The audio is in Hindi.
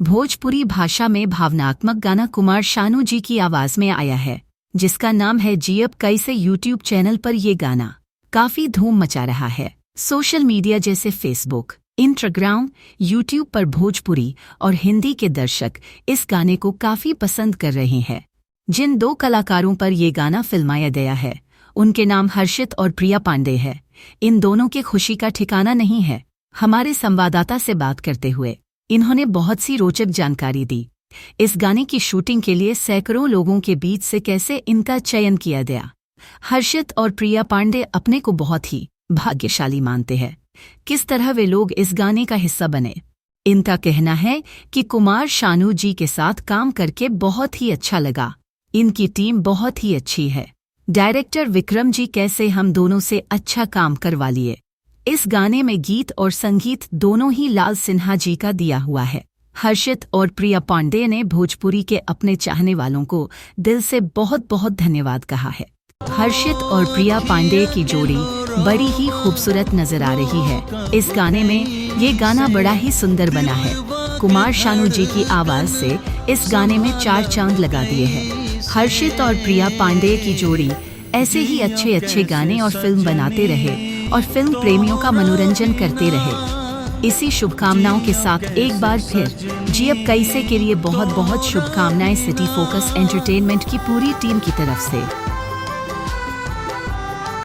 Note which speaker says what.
Speaker 1: भोजपुरी भाषा में भावनात्मक गाना कुमार शानू जी की आवाज में आया है, जिसका नाम है जियब कैसे। यूट्यूब चैनल पर ये गाना काफी धूम मचा रहा है। सोशल मीडिया जैसे फेसबुक, इंस्टाग्राम, यूट्यूब पर भोजपुरी और हिंदी के दर्शक इस गाने को काफी पसंद कर रहे हैं। जिन दो कलाकारों पर ये गाना फिल्माया गया है, उनके नाम हर्षित और प्रिया पांडे है। इन दोनों की खुशी का ठिकाना नहीं है। हमारे संवाददाता से बात करते हुए इन्होंने बहुत सी रोचक जानकारी दी। इस गाने की शूटिंग के लिए सैकड़ों लोगों के बीच से कैसे इनका चयन किया गया। हर्षित और प्रिया पांडे अपने को बहुत ही भाग्यशाली मानते हैं। किस तरह वे लोग इस गाने का हिस्सा बने। इनका कहना है कि कुमार शानू जी के साथ काम करके बहुत ही अच्छा लगा। इनकी टीम बहुत ही अच्छी है। डायरेक्टर विक्रम जी कैसे हम दोनों से अच्छा काम करवा लिए। इस गाने में गीत और संगीत दोनों ही लाल सिन्हा जी का दिया हुआ है। हर्षित और प्रिया पांडे ने भोजपुरी के अपने चाहने वालों को दिल से बहुत बहुत धन्यवाद कहा है। हर्षित और प्रिया पांडे की जोड़ी बड़ी ही खूबसूरत नजर आ रही है। इस गाने में ये गाना बड़ा ही सुंदर बना है। कुमार शानू जी की आवाज से इस गाने में 4 चांद लगा दिए हैं। हर्षित और प्रिया पांडे की जोड़ी ऐसे ही अच्छे अच्छे गाने और फिल्म बनाते रहे और फिल्म प्रेमियों का मनोरंजन करते रहे। इसी शुभकामनाओं के साथ एक बार फिर जियब कैसे के लिए बहुत बहुत शुभकामनाएं सिटी फोकस एंटरटेनमेंट की पूरी टीम की तरफ से।